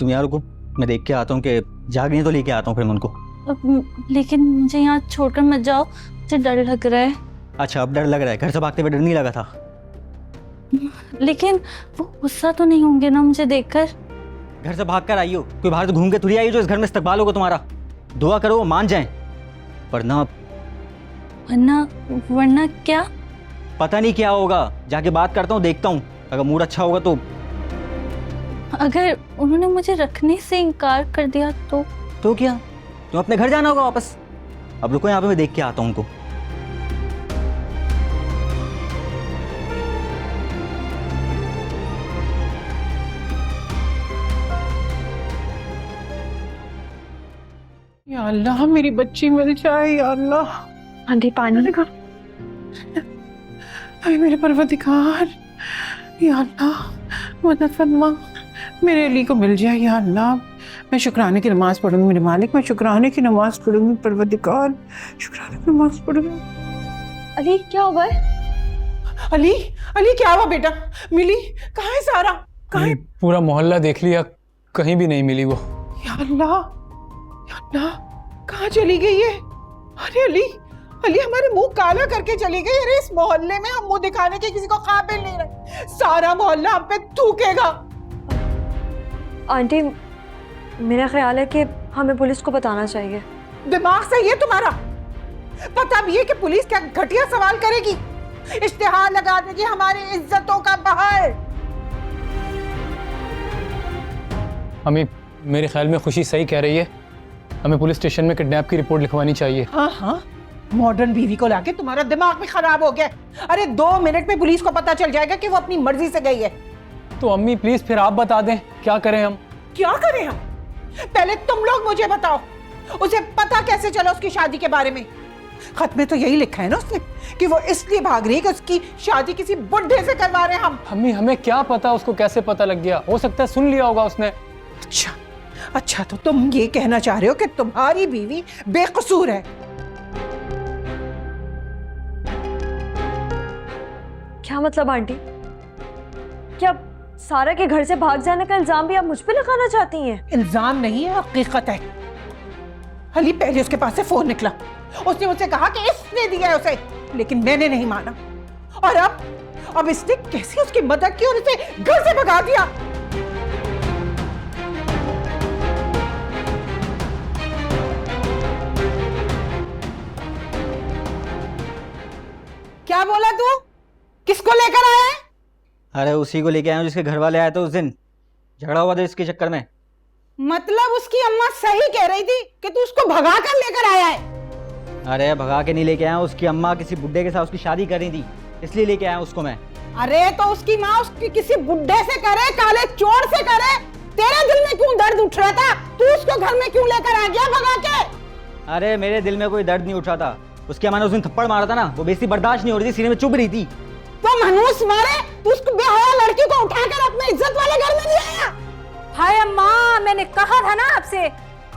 तुम यहाँ रुको, मैं देख के आता हूँ कि जाग नहीं तो लेके आता हूँ फिर मैं उनको। लेकिन मुझे यहाँ छोड़कर मत जाओ, मुझे डर लग रहा है। अच्छा अब डर लग रहा है, घर से भागते हुए डर नहीं लगा था? लेकिन वो गुस्सा तो नहीं होंगे ना मुझे देखकर? घर से भाग कर आई हो, कोई बाहर से घूम के थोड़ी आई हो जो इस घर में इस्तकबाल होगा तुम्हारा। दुआ करो वो मान जाएं, वरना वरना क्या? पता नहीं क्या होगा, जाके बात करता हूँ, देखता हूँ, अगर मूड अच्छा होगा तो। अगर उन्होंने मुझे रखने से इनकार कर दिया तो क्या, तुम अपने घर जाना होगा वापस। अब रुको यहाँ पे, मैं देख के आता हूँ उनको। या अल्लाह मेरी बच्ची मिल जाए, या अल्लाह। आंटी पानी। अरे मेरे परवरदिगार, या अल्लाह मदद फरमा, मेरे अली को मिल जाए या अल्लाह। मैं शुक्राने की नमाज पढ़ूंगी मेरे मालिक, मैं शुक्राने की नमाज पढ़ूंगी परवरदिगार, शुक्राने की नमाज पढ़ूंगी। अली क्या हुआ है? अली, अली क्या हुआ बेटा? मिली? कहाँ है सारा? कहाँ है? पूरा मोहल्ला देख लिया, कहीं भी नहीं मिली वो। या अल्लाह, या अल्लाह, कहाँ चली गई है? अरे अली, अली हमारे मुंह काला करके चली गई। अरे इस मोहल्ले में हम मुंह दिखाने के किसी को काबिल नहीं रहे, सारा मोहल्ला हम पे थूकेगा। आंटी मेरा ख्याल है कि हमें पुलिस को बताना चाहिए। दिमाग सही है तुम्हारा? पता भी है कि पुलिस क्या घटिया सवाल करेगी, इश्तिहार लगा देगी हमारी इज्जतों का बहाल। अम्मी मेरे ख्याल में खुशी सही कह रही है, हमें पुलिस स्टेशन में किडनैप की रिपोर्ट लिखवानी चाहिए। हाँ हाँ, मॉडर्न बीवी को लाके तुम्हारा दिमाग भी खराब हो गया। अरे 2 मिनट में पुलिस को पता चल जाएगा कि वो अपनी मर्जी से गई है। तो अम्मी प्लीज फिर आप बता दें, क्या करें हम? क्या करें हम? पहले तुम लोग मुझे बताओ, उसे पता कैसे चला उसकी शादी के बारे में? खत में तो यही लिखा है ना उसने कि वो इसलिए भाग रही है कि उसकी शादी किसी बुढ़े से करवा रहे हैं हम। अम्मी हमें क्या पता उसको कैसे पता लग गया, हो सकता है सुन लिया होगा उसने। अच्छा अच्छा, तो तुम ये कहना चाह रहे हो कि तुम्हारी बीवी बेकसूर है? क्या मतलब आंटी? क्या सारा के घर से भाग जाने का इल्जाम भी आप मुझ पे लगाना चाहती हैं? इल्जाम नहीं है, हकीकत है। अली पहले उसके पास से फोन निकला, उसने मुझसे कहा कि इसने दिया है उसे, लेकिन मैंने नहीं माना। और अब इसने कैसे उसकी मदद की और उसे घर से भगा दिया। क्या बोला तू? किसको लेकर आया है? अरे उसी को लेके आया हूँ जिसके घर वाले आए थे उस दिन, झगड़ा हुआ था इसके चक्कर में। मतलब उसकी अम्मा सही कह रही थी कि तू उसको भगा कर लेकर आया है? अरे भगा के नहीं लेके आया, उसकी अम्मा किसी बुड्ढे के साथ उसकी शादी कर रही थी, इसलिए लेके आया उसको मैं। अरे तो उसकी माँ उसकी किसी बुड्ढे से करे, काले चोर से करे, तेरे दिल में क्यों दर्द उठ रहा था? तू उसको घर में क्यों लेकर आ गया भगा के? अरे मेरे दिल में कोई दर्द नहीं उठ रहा था, उसकी अम्मा ने उस दिन थप्पड़ मारा था ना, वो बेइज्जती बर्दाश्त नहीं हो रही थी, सीने में चुभ रही थी। तो मनहूस मारे, तू उसको बेहया लड़की को उठाकर अपने इज्जत वाले घर में ले आया। हाय अम्मा, मैंने कहा था ना आपसे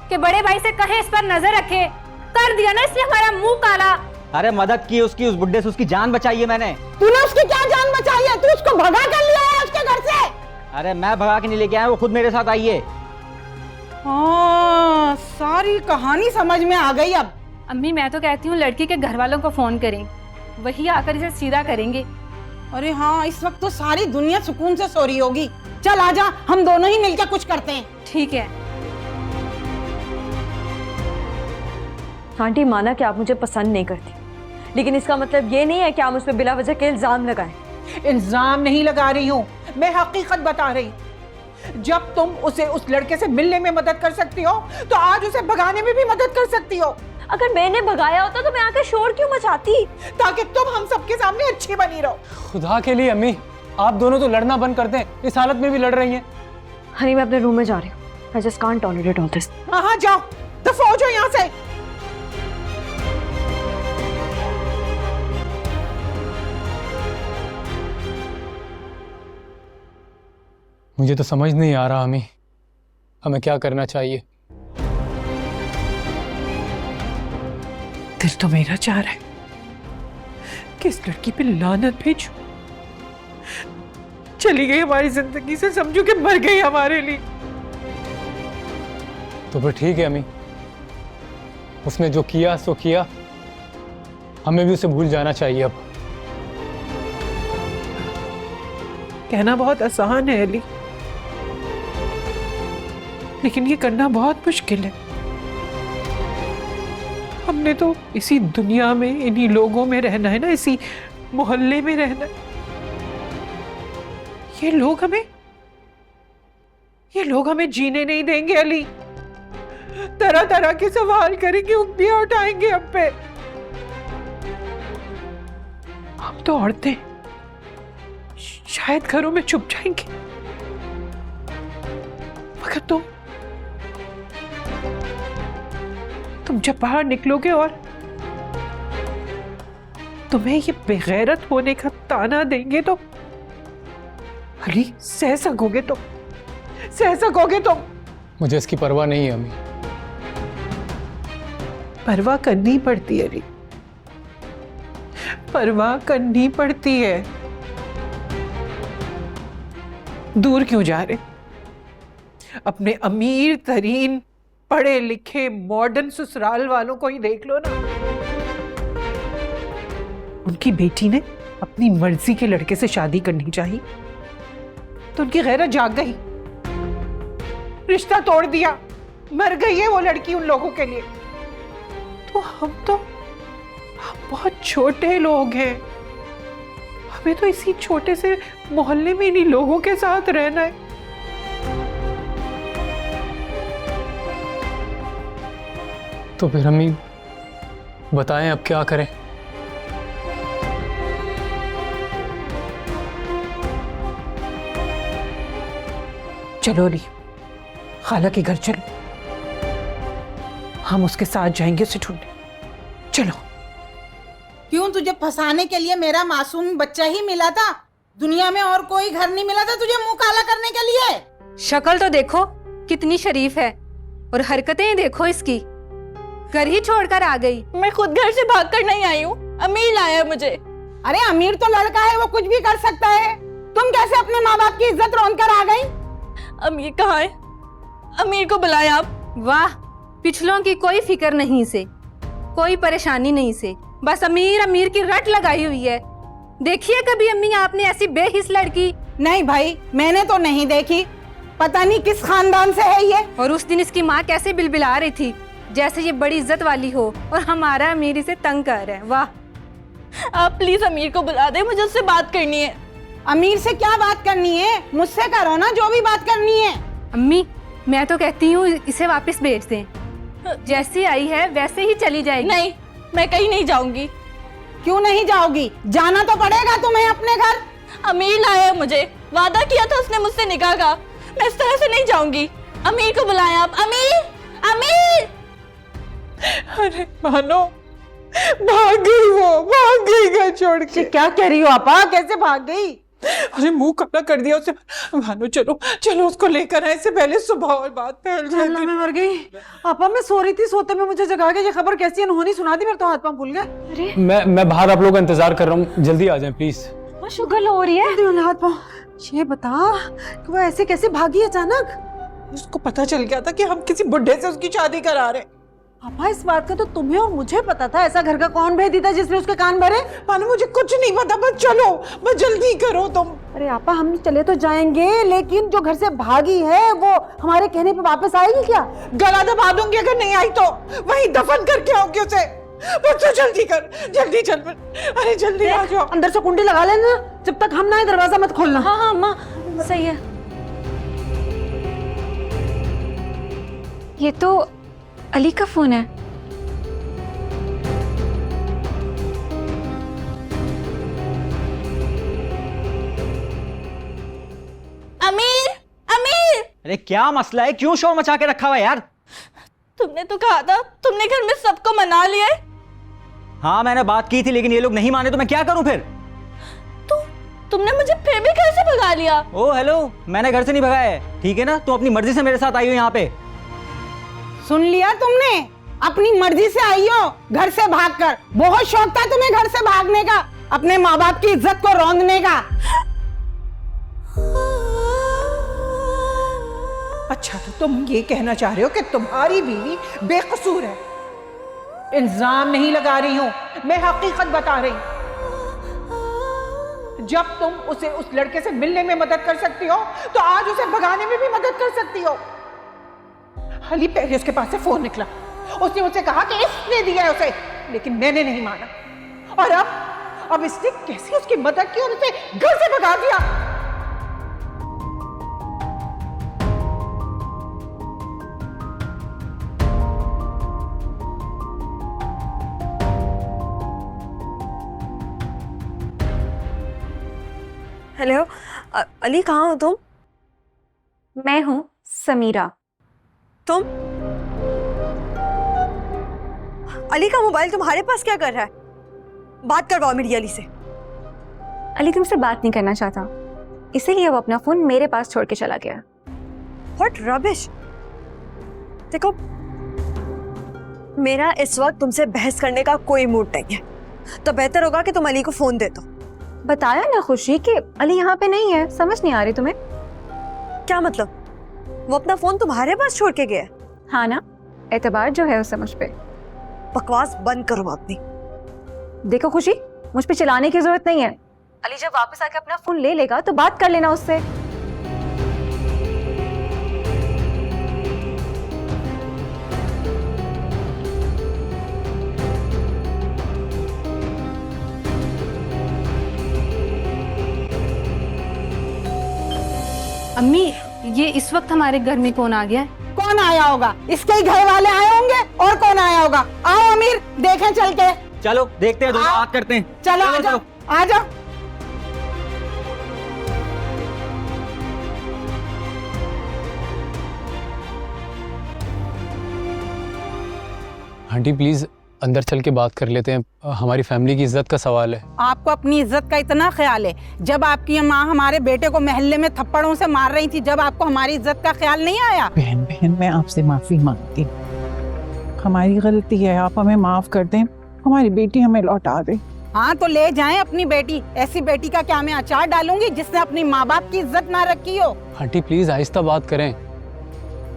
कि बड़े भाई से कहे इस पर नजर रखे, कर दिया ना इसने हमारा मुंह काला। अरे मदद की उसकी, उस बुड्ढे से उसकी जान बचाई है मैंने। तूने उसकी क्या जान बचाई है? तू उसको भगा कर ले आया उसके घर से? अरे मैं भगा के नहीं लेके आया, वो खुद मेरे साथ आई है। हाँ, सारी कहानी समझ में आ गई अब। अम्मी मैं तो कहती हूँ लड़की के घर वालों को फोन करें, वही आकर इसे सीधा करेंगे। अरे हाँ, इस वक्त तो सारी दुनिया सुकून से सो रही होगी। चल आजा, हम दोनों ही मिलकर कुछ करते हैं। ठीक है। आंटी माना कि आप मुझे पसंद नहीं करती, लेकिन इसका मतलब ये नहीं है कि आप मुझ पे बिला वजह के इल्जाम लगाएं। इल्जाम नहीं लगा रही हूँ, मैं हकीकत बता रही हूँ। जब तुम उसे उस लड़के से मिलने में मदद कर सकती हो, तो आज उसे भगाने में भी मदद कर सकती हो। अगर मैंने भगाया होता तो मैं आके शोर क्यों मचाती? ताकि तुम हम सबके सामने अच्छी बनी रहो। खुदा के लिए अम्मी, आप दोनों तो लड़ना बंद करते हैं, इस हालत में भी लड़ रही हैं। हनी मैं अपने रूम में जा रही हूँ। I just can't tolerate all this. हाँ जाओ, दफा हो जाओ यहाँ से। मुझे तो समझ नहीं आ रहा अम्मी, हमें क्या करना चाहिए। दिल तो मेरा चाह रहा है कि इस लड़की पे लानत भेजूं, चली गई हमारी जिंदगी से, समझो कि मर गई हमारे लिए। तो फिर ठीक है अम्मी, उसने जो किया सो किया, हमें भी उसे भूल जाना चाहिए अब। कहना बहुत आसान है अली, लेकिन ये करना बहुत मुश्किल है। हमने तो इसी दुनिया में, इन्हीं लोगों में रहना है ना, इसी मोहल्ले में रहना है। ये लोग हमें जीने नहीं देंगे अली। तरह तरह के सवाल करेंगे, उंगलियां उठाएंगे हम पे। हम तो औरतें शायद घरों में छुप जाएंगे, मगर तुम जब बाहर निकलोगे और तुम्हें ये बेगैरत होने का ताना देंगे तो अली सह सकोगे तुम? मुझे इसकी परवाह नहीं है अम्मी। परवाह करनी पड़ती है अली, परवाह करनी पड़ती है। दूर क्यों जा रहे? अपने अमीर तरीन पढ़े लिखे मॉडर्न ससुराल वालों को ही देख लो ना। उनकी बेटी ने अपनी मर्जी के लड़के से शादी करनी चाहिए तो उनकी गैरत जाग गई, रिश्ता तोड़ दिया, मर गई है वो लड़की उन लोगों के लिए। तो हम बहुत छोटे लोग हैं, हमें तो इसी छोटे से मोहल्ले में इन्हीं लोगों के साथ रहना है। तो फिर अम्मी बताएं अब क्या करें? चलो अली, खाला के घर चलो, हम उसके साथ जाएंगे उसे ढूंढने। चलो। क्यों, तुझे फंसाने के लिए मेरा मासूम बच्चा ही मिला था? दुनिया में और कोई घर नहीं मिला था तुझे मुंह काला करने के लिए? शक्ल तो देखो कितनी शरीफ है, और हरकतें देखो इसकी। घर ही छोड़कर आ गई। मैं खुद घर से भागकर नहीं आई हूँ, अमीर लाया मुझे। अरे अमीर तो लड़का है, वो कुछ भी कर सकता है। तुम कैसे अपने माँ बाप की इज्जत रौंद कर आ गई? अमीर कहाँ है? अमीर को बुलाएं आप। वाह, पिछलों की कोई फिक्र नहीं से, कोई परेशानी नहीं से, बस अमीर अमीर की रट लगाई हुई है। देखिए कभी अम्मी आपने ऐसी बेहिस लड़की? नहीं भाई, मैंने तो नहीं देखी। पता नहीं किस खानदान से है ये। और उस दिन इसकी माँ कैसे बिलबिला रही थी, जैसे ये बड़ी इज्जत वाली हो और हमारा अमीर इसे तंग कर रहा है। वाह। आप प्लीज अमीर को बुला दे, मुझे उससे बात करनी है। अमीर से क्या बात करनी है? मुझसे करो ना जो भी बात करनी है। अम्मी मैं तो कहती हूँ इसे वापस भेज दें, जैसी आई है वैसे ही चली जाएगी। नहीं, मैं कहीं नहीं जाऊंगी। क्यों नहीं जाओगी? जाना तो पड़ेगा तुम्हें अपने घर। अमीर लाया है मुझे, वादा किया था उसने मुझसे निकाह का। मैं इस तरह से नहीं जाऊंगी। अमीर को बुलाएं आप। अमीर, अमीर। अरे मानो भाग गई घर छोड़ के। क्या कह रही हो आपा? कैसे भाग गई? अरे मुंह काला कर दिया उसे। भानु चलो उसको लेकर आए, इससे पहले सुबह और बात फैल जाए। मैं मर गई। आपा मैं सो रही थी, सोते में मुझे जगा के ये खबर कैसी अनहोनी सुना दी, मेरे तो हाथ पांव फूल गए। मैं बाहर आप लोगों का इंतजार कर रहा हूँ, जल्दी आ जाएं प्लीज। शुगर हो रही है। हाथ पांव। ये बता कि वो ऐसे कैसे भागी अचानक? उसको पता चल गया था कि हम किसी बुढ़े से उसकी शादी करा रहे। पापा इस बात का तो तुम्हें और मुझे पता था। ऐसा घर का कौन भेदी था जिसने उसके कान भरे? मानो मुझे कुछ नहीं पता, बस चलो, बस जल्दी करो तुम। अरे आपा हम चले तो जाएंगे, लेकिन जो घर से भागी है वो हमारे कहने पे वापस आएगी क्या? गला दबा दूंगी अगर नहीं आई तो, वहीं दफन करके आओगे उसे। बस तो जल्दी कर, जल्दी चल। अरे जल्दी आ जाओ। अंदर से कुंडी लगा लेना, जब तक हम ना आए दरवाजा मत खोलना। हाँ हाँ माँ, सही है। ये तो अली का फोन है। अमीर, अमीर। अरे क्या मसला है? क्यों शोर मचा के रखा हुआ है यार? तुमने तो कहा था, तुमने घर में सबको मना लिया है। हाँ मैंने बात की थी, लेकिन ये लोग नहीं माने तो मैं क्या करूं फिर? तुमने मुझे फिर भी घर से भगा लिया। ओ हेलो, मैंने घर से नहीं भगाया है, ठीक है ना? तुम अपनी मर्जी से मेरे साथ आई हो यहाँ पे। सुन लिया तुमने? अपनी मर्जी से आई हो घर से भागकर। बहुत शौक था तुम्हें घर से भागने का, अपने माँ बाप की इज्जत को रौंदने का। अच्छा तो तुम ये कहना चाह रहे हो कि तुम्हारी बीवी बेकसूर है? इल्जाम नहीं लगा रही हूं, मैं हकीकत बता रही हूं। जब तुम उसे उस लड़के से मिलने में मदद कर सकती हो तो आज उसे भगाने में भी मदद कर सकती हो। अली पहले उसके पास से फोन निकला, उसने मुझसे कहा कि इसने दिया है उसे, लेकिन मैंने नहीं माना। और अब इसने कैसे उसकी मदद की और उसे घर से भगा दिया। हेलो अली, कहाँ हो तुम? मैं हूँ समीरा। तुम? अली का मोबाइल तुम्हारे पास क्या कर रहा है? बात करवाओ मेरी अली से। अली तुमसे बात नहीं करना चाहता, इसीलिए वो अपना फोन मेरे पास छोड़ के चला गया। What rubbish! देखो, मेरा इस वक्त तुमसे बहस करने का कोई मूड नहीं है, तो बेहतर होगा कि तुम अली को फोन दे दो। बताया ना खुशी कि अली यहाँ पे नहीं है, समझ नहीं आ रही तुम्हें? क्या मतलब? वो अपना फोन तुम्हारे पास छोड़ के गया? हाँ ना, एतबार जो है उसे मुझ पे। बकवास बंद करो अपनी। देखो खुशी, मुझ पे चिल्लाने की जरूरत नहीं है। अली जब वापस आके अपना फोन ले लेगा तो बात कर लेना उससे। अम्मी, ये इस वक्त हमारे घर में कौन आ गया है? कौन आया होगा? इसके ही घर वाले आए होंगे, और कौन आया होगा? आओ अमीर, देखें चल के। चलो देखते हैं, दोनों बात करते हैं। चलो आ जाओ, आ जाओ। आंटी प्लीज अंदर चल के बात कर लेते हैं, हमारी फैमिली की इज्जत का सवाल है। आपको अपनी इज्जत का इतना ख्याल है? जब आपकी माँ हमारे बेटे को मोहल्ले में थप्पड़ों से मार रही थी, जब आपको हमारी इज्जत का ख्याल नहीं आया? बहन बहन, मैं आपसे माफी मांगती हूँ, हमारी गलती है, आप हमें माफ कर दें, हमारी बेटी हमें लौटा दें। हाँ तो ले जाएं अपनी बेटी। ऐसी बेटी का क्या मैं अचार डालूंगी जिसने अपनी माँ बाप की इज्जत ना रखी हो? आंटी प्लीज आहिस्ता बात करें।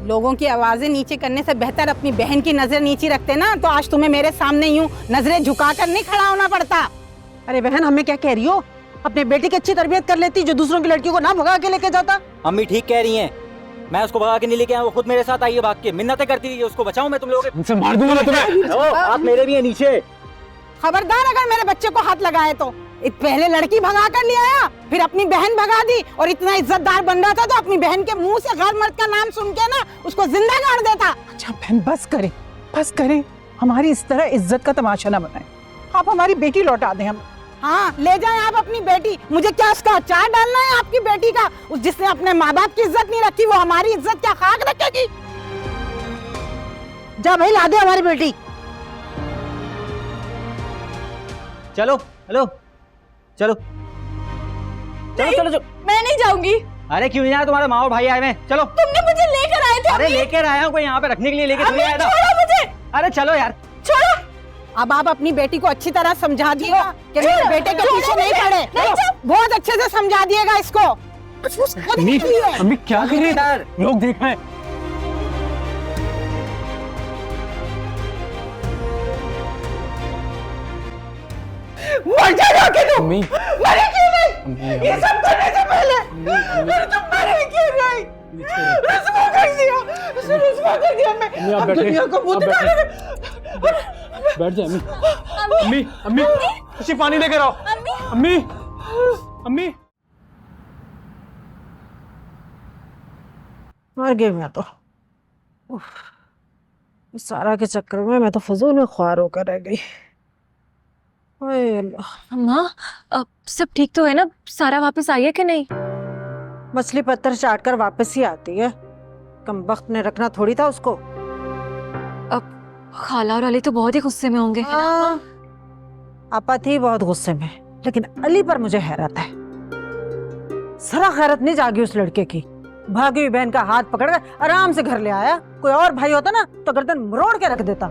लोगों की आवाजें नीचे करने से बेहतर अपनी बहन की नजर नीचे रखते ना, तो आज तुम्हें मेरे सामने यूं नजरें झुकाकर नहीं खड़ा होना पड़ता। अरे बहन, हमें क्या कह रही हो? अपने बेटे की अच्छी तरबियत कर लेती, जो दूसरों की लड़कियों को ना भगा के लेके जाता। अम्मी ठीक कह रही हैं, मैं उसको भगा के नहीं लेके आया, वो खुद मेरे साथ आई है भाग के, मिन्नतें करती रही है उसको बचाऊं मैं तुम लोगों के। उनसे मार दूंगा मैं तुम्हें। आप मेरे भी हैं नीचे। खबरदार अगर मेरे बच्चे को हाथ लगाए तो। पहले लड़की भगा कर ले आया, फिर अपनी बहन भगा दी, और इतना इज्जतदार बन रहा था तो अपनी बहन के मुंह से गैर मर्द का नाम सुन के ना उसको जिंदा गाड़ देता। अच्छा बहन बस करें, हमारी इस तरह इज्जत का तमाशा ना बनाएं, आप हमारी बेटी लौटा दें हम। हाँ ले जाएं आप अपनी बेटी। मुझे क्या उसका अचार डालना है आपकी बेटी का? जिसने अपने माँ बाप की इज्जत नहीं रखी, वो हमारी इज्जत क्या खाक रखेगी? जा भाई, ला दे हमारी बेटी। चलो हेलो, चलो चलो चलो चलो। मैं नहीं जाऊंगी। अरे क्यों नहीं आया? तुम्हारे माँ और भाई आए हैं, चलो। तुमने मुझे लेकर आए थे। अरे लेकर आया हूँ, कोई यहाँ पे रखने के लिए लेकर आया था। छोड़ो मुझे। अरे चलो यार, छोड़ो। अब आप अपनी बेटी को अच्छी तरह समझा दिएगा कि मेरे बेटे के पीछे नहीं पड़े। बहुत अच्छे से समझा दिएगा इसको। अम्मी क्या कर रही है? लोग देख रहे हैं। मर जाना कि तुम अम्मी, मरे क्यों नहीं? ये सब करने से पहले तुम मरे क्यों नहीं? रुस्वा कर दिया, रुस्वा कर दिया। मैं आप अब बैठे, दुनिया को मुंह आप दिखाने बैठ जाए अम्मी। अम्मी खुशी पानी लेकर आओ। अम्मी अम्मी। मर गई मैं तो। इस सारा के चक्कर में मैं तो फजूल में ख्वार होकर रह गई। अम्मा, सब ठीक तो है ना? सारा वापस आई है कि नहीं? मछली पत्थर चाट कर वापस ही आती है, कमबख्त ने रखना थोड़ी था उसको। अब खाला और अली तो बहुत ही गुस्से में होंगे। आपा थी बहुत गुस्से में, लेकिन अली पर मुझे हैरत है। जरा खैरत नहीं जागी उस लड़के की। भागी हुई बहन का हाथ पकड़कर आराम से घर ले आया। कोई और भाई होता ना तो गर्दन मरोड़ के रख देता।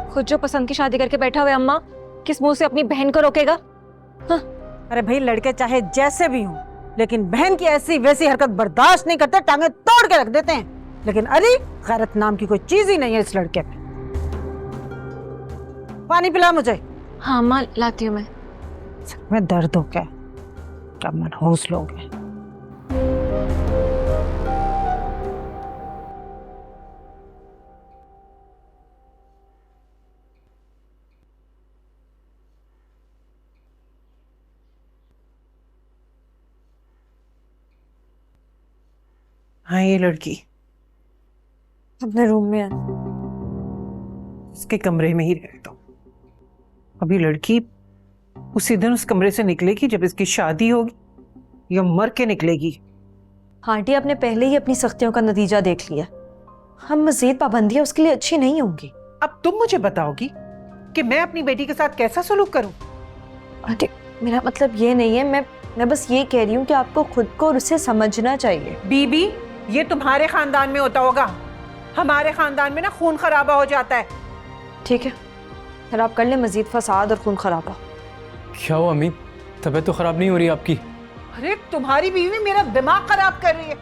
खुद जो पसंद की शादी करके बैठा हुआ है, अम्मा किस मुंह से अपनी बहन को रोकेगा? अरे भाई, लड़के चाहे जैसे भी हों, लेकिन बहन की ऐसी वैसी हरकत बर्दाश्त नहीं करते, टांगे तोड़ के रख देते हैं। लेकिन अली, गैरत नाम की कोई चीज ही नहीं है इस लड़के में। पानी पिला मुझे। हाँ माँ, लाती हूँ मैं। सर में दर्द हो गया, क्या मनहूस लोग हैं। हाँ, ये लड़की अपने रूम में है। उसके कमरे में ही रहता हूँ। अभी लड़की उसी दिन उस कमरे से निकलेगी जब इसकी शादी होगी, या मर के निकलेगी। आंटी, आपने पहले ही अपनी सख्तियों का नतीजा देख लिया। हम मजीद पाबंदियां उसके लिए अच्छी नहीं होंगी। अब तुम मुझे बताओगी कि मैं अपनी बेटी के साथ कैसा सलूक करूं? आंटी, मेरा मतलब ये नहीं है, मैं बस ये कह रही हूँ कि आपको खुद को और उसे समझना चाहिए। बीबी, ये तुम्हारे खानदान में होता होगा, हमारे खानदान में ना खून खराबा हो जाता है। ठीक है, फिर आप कर ले मजीद फसाद और खून खराबा। क्या हुआ अम्मी, तबीयत तो खराब नहीं हो रही आपकी? अरे तुम्हारी बीवी मेरा दिमाग खराब कर रही है,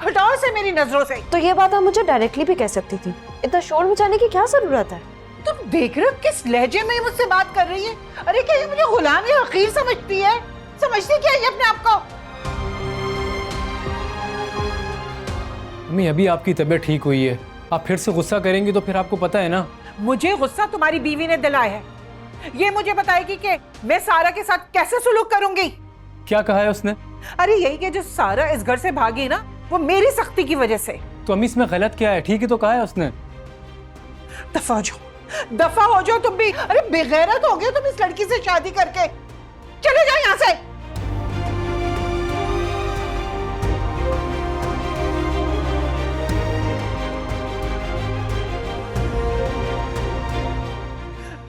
हटाओ इसे मेरी नजरों से। तो ये बात आप मुझे डायरेक्टली भी कह सकती थी, इतना शोर मचाने की क्या जरूरत है? तुम देख रहे हो किस लहजे में मुझसे बात कर रही है? अरे क्या ये मुझे गुलाम या हकीर समझती है? समझती क्या है अपने आप को? अम्मी, अभी आपकी तबीयत ठीक हुई है, आप फिर से गुस्सा करेंगी तो फिर आपको पता है ना। मुझे गुस्सा तुम्हारी बीवी ने दिलाया है। ये मुझे बताएगी कि मैं सारा के साथ कैसे सुलूक करूंगी। क्या कहा है उसने? अरे यही कि जो सारा इस घर से भागी ना, वो मेरी सख्ती की वजह से। तो अम्मी, इसमें गलत क्या है? ठीक ही तो कहा है उसने। दफा हो जाओ, दफा हो जाओ तुम भी। अरे बेगैरत हो गए तुम इस लड़की से शादी करके। चले जाओ यहाँ से।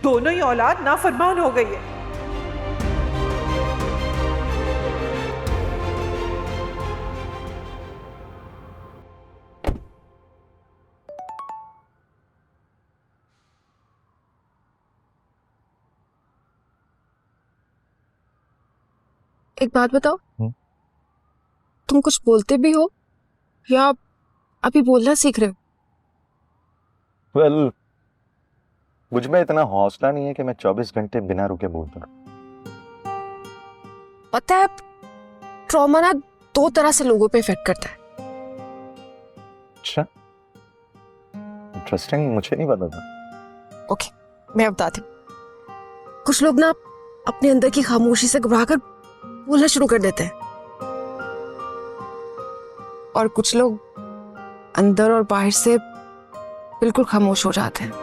दोनों ही औलाद नाफरमान हो गई है। एक बात बताओ, तुम कुछ बोलते भी हो या अभी बोलना सीख रहे हो? well, मुझ में इतना हौसला नहीं है कि मैं 24 घंटे बिना रुके बोलता रहूं। पता है, ट्रॉमा ना 2 तरह से लोगों पे इफेक्ट करता है। अच्छा, इंटरेस्टिंग, मुझे नहीं पता था। ओके, मैं बताती हूँ। कुछ लोग ना अपने अंदर की खामोशी से घबराकर बोलना शुरू कर देते हैं, और कुछ लोग अंदर और बाहर से बिल्कुल खामोश हो जाते हैं।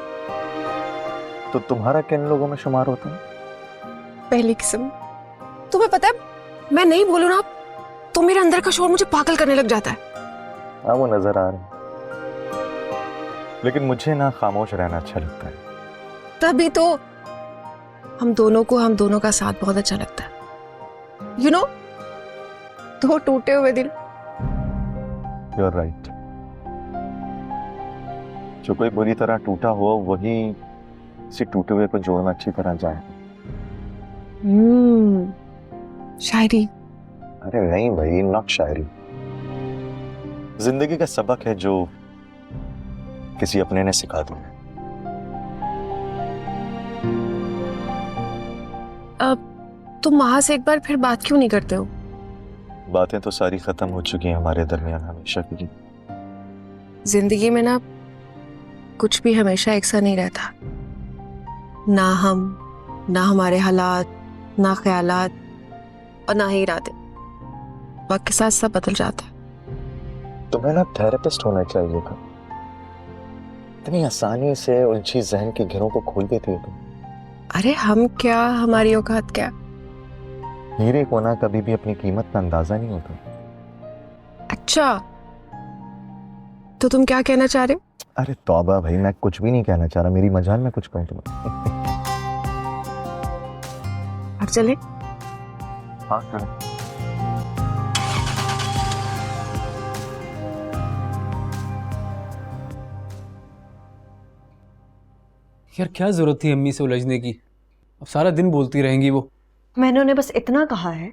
तो तुम्हारा किन लोगों में शुमार होता है? पहली किस्म। तुम्हें पता है, मैं नहीं बोलूं ना तो मेरे अंदर का शोर मुझे पागल करने लग जाता है। हाँ, वो नजर आ रहा है, लेकिन मुझे ना खामोश रहना अच्छा लगता है। तभी तो हम दोनों का साथ बहुत अच्छा लगता है। यू नो, 2 टूटे हुए दिल। You are right. जो कोई बुरी तरह टूटा हो वही इसी टूटे हुए को जोड़ना अच्छी तरह जाए। शायरी। अरे नहीं भाई, नॉट शायरी। जिंदगी का सबक है जो किसी अपने ने सिखा दिया। अब तुम वहां से एक बार फिर बात क्यों नहीं करते हो? बातें तो सारी खत्म हो चुकी हैं हमारे दरमियान हमेशा के लिए। जिंदगी में ना कुछ भी हमेशा एक सा नहीं रहता। ना हम, ना हमारे हालात, ना ख्यालात और ना ही इरादे। वक्त के साथ सब बदल जाता है। तुम्हें ना थेरेपिस्ट होना चाहिए था। इतनी आसानी से उलझी जहन के घेरों को खोल देती हो तुम। अरे हम क्या, हमारी औकात क्या? हीरे को ना कभी भी अपनी कीमत का अंदाजा नहीं होता। अच्छा, तो तुम क्या कहना चाह रहे हो? अरे तौबा भाई, मैं कुछ भी नहीं कहना चाह रहा। मेरी मजाल में कुछ कहूँ तुम्हें। अब चले? हाँ चले। यार, क्या जरूरत थी अम्मी से उलझने की? अब सारा दिन बोलती रहेंगी वो। मैंने उन्हें बस इतना कहा है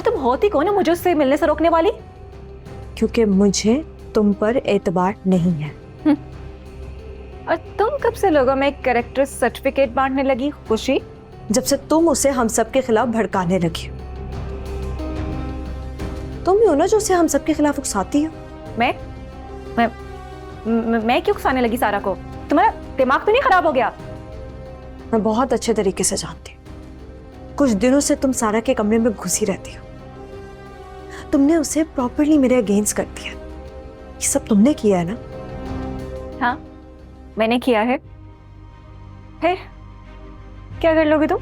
और तुम होती कौन है मुझे उससे मिलने से रोकने वाली? क्योंकि मुझे तुम पर एतबार नहीं है। और तुम कब से लोगों में कैरेक्टर सर्टिफिकेट बांटने लगी खुशी? जब से तुम उसे हम सब के खिलाफ भड़काने लगी। तुम ही हो ना जो उसे हम सब के खिलाफ उकसाती हो। मैं क्यों उकसाने लगी सारा को? तुम्हारा दिमाग तो नहीं खराब हो गया? मैं बहुत अच्छे तरीके से जानती हूँ। कुछ दिनों से तुम सारा के कमरे में घुसी रहती हो। तुमने उसे प्रॉपर्ली मेरे अगेंस्ट कर दिया। ये सब तुमने किया है ना? हाँ, मैंने किया है। फिर क्या कर लोगे तुम?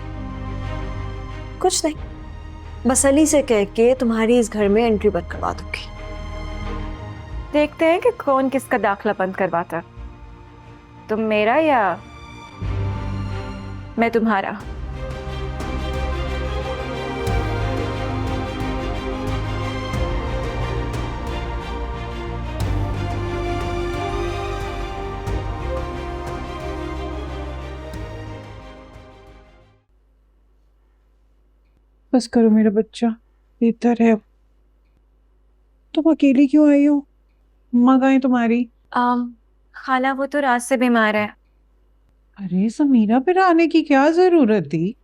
कुछ नहीं, बस अली से कह के तुम्हारी इस घर में एंट्री बंद करवा दूंगी। देखते हैं कि कौन किसका दाखला बंद करवाता, तुम मेरा या मैं तुम्हारा। बस करो मेरा बच्चा, बेहतर है। तुम अकेली क्यों आई हो? अम्मा गई तुम्हारी? खाला वो तो रात से बीमार है। अरे समीरा, फिर आने की क्या जरूरत थी?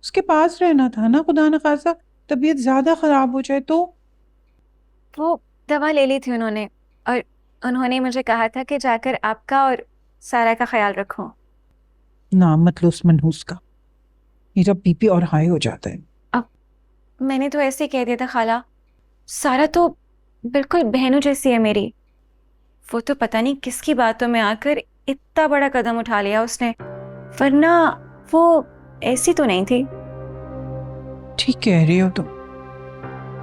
उसके पास रहना था ना, खुदा न खासा तबीयत ज्यादा खराब हो जाए तो। वो दवा ले ली थी उन्होंने, और उन्होंने मुझे कहा था कि जाकर आपका और सारा का ख्याल रखो। नाम मत लो उस मनहूस का, मेरा बीपी और हाई हो जाता है। मैंने तो ऐसे ही कह दिया था खाला, सारा तो बिल्कुल बहनों जैसी है मेरी। वो तो पता नहीं किसकी बातों में आकर इतना बड़ा कदम उठा लिया उसने, वरना वो ऐसी तो नहीं थी। ठीक कह रही हो तुम,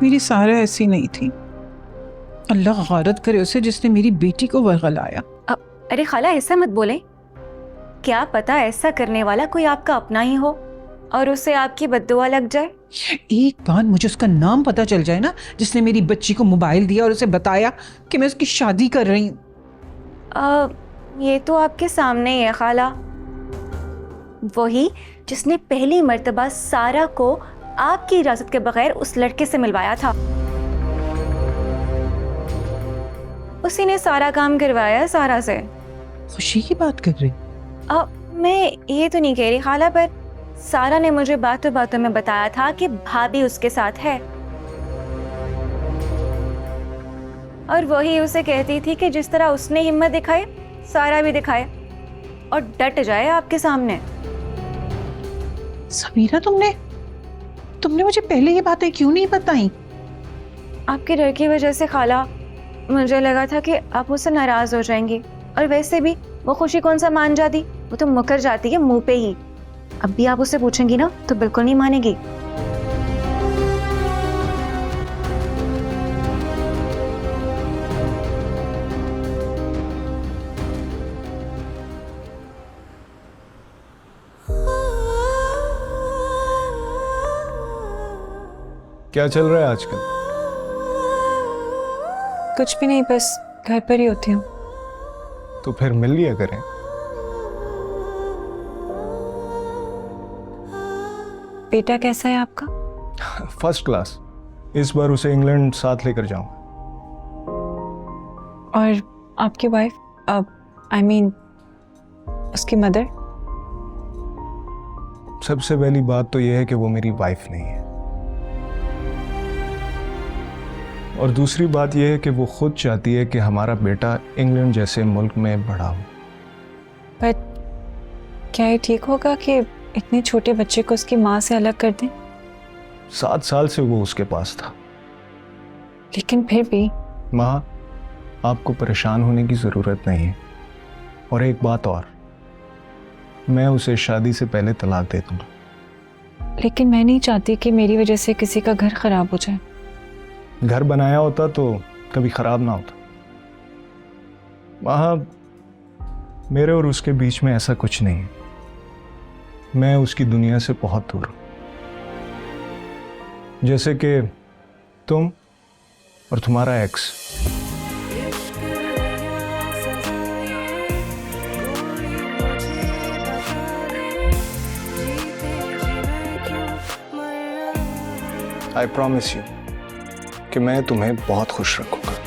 मेरी सारा ऐसी नहीं थी। अल्लाह गारत करे उसे जिसने मेरी बेटी को वरगलाया। अरे खाला ऐसा मत बोले, क्या पता ऐसा करने वाला कोई आपका अपना ही हो और उसे आपकी बद्दुआ लग जाए। एक बार मुझे उसका नाम पता चल जाए ना, जिसने मेरी बच्ची को मोबाइल दिया और उसे बताया कि मैं उसकी शादी कर रही हूँ। ये तो आपके सामने ही है खाला, वही जिसने पहली मर्तबा सारा को आपकी इजाजत के बगैर उस लड़के से मिलवाया था। उसी ने सारा काम करवाया सारा से। खुशी की बात कर रही? मैं ये तो नहीं कह रही खाला, पर सारा ने मुझे बातों बातों में बताया था कि भाभी उसके साथ है, और वही उसे कहती थी कि जिस तरह उसने हिम्मत दिखाई सारा भी दिखाए और डट जाए आपके सामने। समीरा, तुमने मुझे पहले ये बातें क्यों नहीं बताई? आपके डर की वजह से खाला, मुझे लगा था कि आप मुझसे नाराज हो जाएंगी, और वैसे भी वो खुशी कौन सा मान जाती, वो तो मुकर जाती है मुंह पे ही। अब भी आप उससे पूछेंगी ना तो बिल्कुल नहीं मानेगी। क्या चल रहा है आजकल? कुछ भी नहीं, बस घर पर ही होती हूँ। तो फिर मिल लिया करें। बेटा कैसा है आपका? First class. इस बार उसे इंग्लैंड साथ लेकर जाऊं। और आपकी वाइफ, आई मीन उसकी मदर? सबसे पहली बात तो यह है कि वो मेरी वाइफ नहीं है, और दूसरी बात यह है कि वो खुद चाहती है कि हमारा बेटा इंग्लैंड जैसे मुल्क में बड़ा हो। पर क्या ये ठीक होगा कि इतने छोटे बच्चे को उसकी माँ से अलग कर दें? 7 साल से वो उसके पास था। लेकिन फिर भी माँ, आपको परेशान होने की ज़रूरत नहीं है। और एक बात और, मैं उसे शादी से पहले तलाक दे दूंगा। लेकिन मैं नहीं चाहती कि मेरी वजह से किसी का घर खराब हो जाए। घर बनाया होता तो कभी खराब ना होता। वहाँ मेरे और उसके बीच में ऐसा कुछ नहीं है। मैं उसकी दुनिया से बहुत दूर हूँ, जैसे कि तुम और तुम्हारा एक्स। आई प्रॉमिस यू कि मैं तुम्हें बहुत खुश रखूंगा।